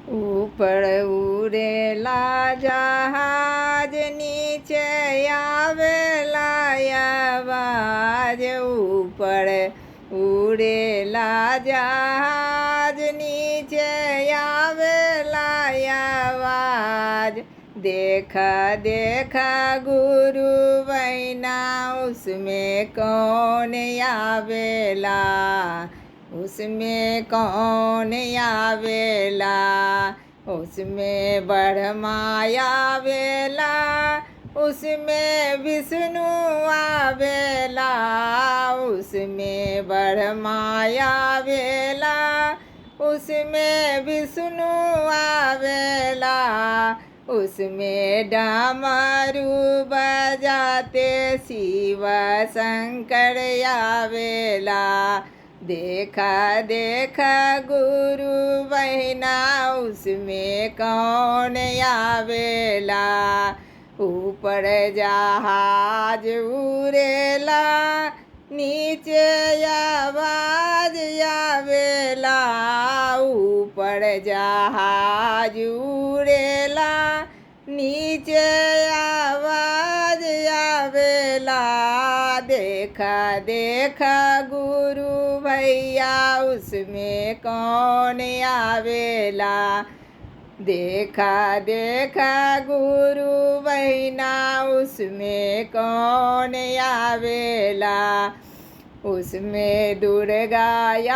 ઉપર ઉડેલા જહાજ નીચે આવેલા અવાજ ઉપર ઉડેલા જહાજ નીચે આવેલા અવાજ देखा देखा गुरु बहना उसमें कौन आवेला उसमें कौन आवेला उसमें ब्रह्मा आवेला उसमें विष्णु आवेला उसमें ब्रह्मा आवेला उसमें विष्णु आवेला उसमें डामरू बजाते शिव शंकर आवेला देखा देखा गुरु बहना उसमें कौन आवेला ऊपर जहाज उड़ेला नीचे आवाज आवेला ऊपर जहाज उड़ेला नीचे आवाज आवेला देखा देखा गुरु भैया उसमें कौन आवेला देखा देखा गुरु बहना उसमें कौन आवेला उसमें दुर्गा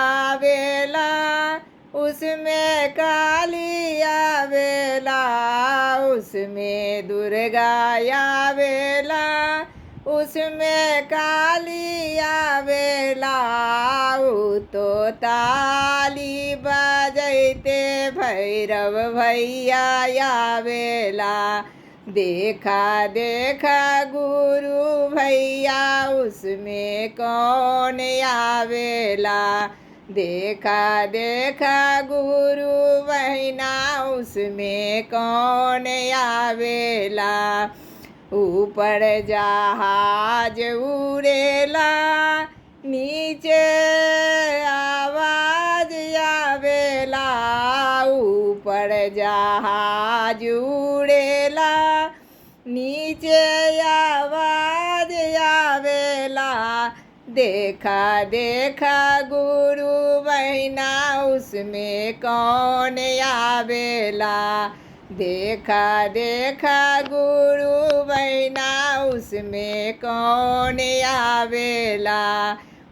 आवेला उसमें काली आवेला उसमें दुर्गा आवेला उसमें काली आवेला तो ताली बजैते भैरव भैया आवेला देखा देखा गुरु भैया उसमें कौन आवेला देखा देखा गुरु बहना उसमें कौन आवेला ऊपर जहाज उड़ेला नीचे आवाज आवेला ऊपर जहाज उड़ेला नीचे आवाज आवेला देखा देखा गुरु बहना उसमें कौन आवेला देखा देखा गुरु बहना उसमें कौन आवेला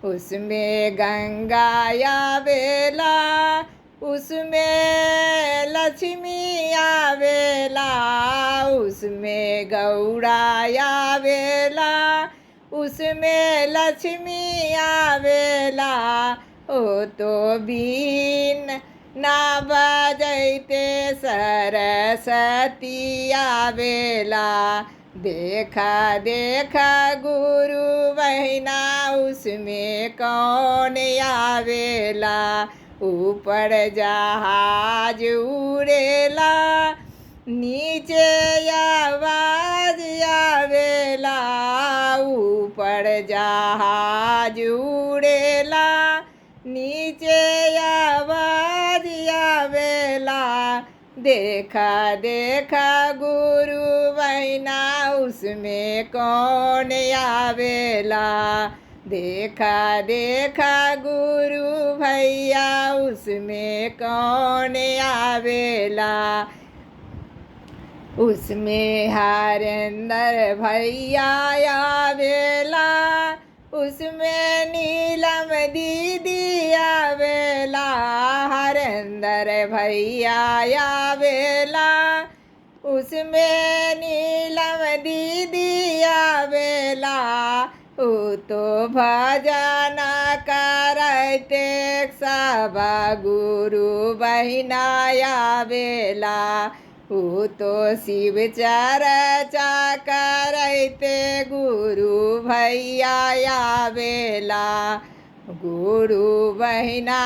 उसमें गंगा आवेला उसमें लक्ष्मी आवेला उसमें गौड़ा आवेला उसमें लक्ष्मी आवेला ओ तो बीन ना बजैते सरस्वती आवेला देखा देखा गुरु बहना उसमें कौन आवेला ऊपर जहाज उड़ेला नीचे आवाज आवेला ऊपर जहाज उड़ेला नीचे आवाज आवेला देखा देखा गुरु बहना उसमें कौन आवेला देखा देखा गुरु भैया उसमें कौन आवेला उसमें हरेंद्र भैया आवेला उसमें नीलम दीदी आवेला हरेंद्र भैया आवेला उसमें नीलम दीदी आवेला तो भजन करते सब गुरु बहना आवेला तो शिव चर्चा करते गुरु भैया आवेला गुरु बहना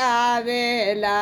आवेला।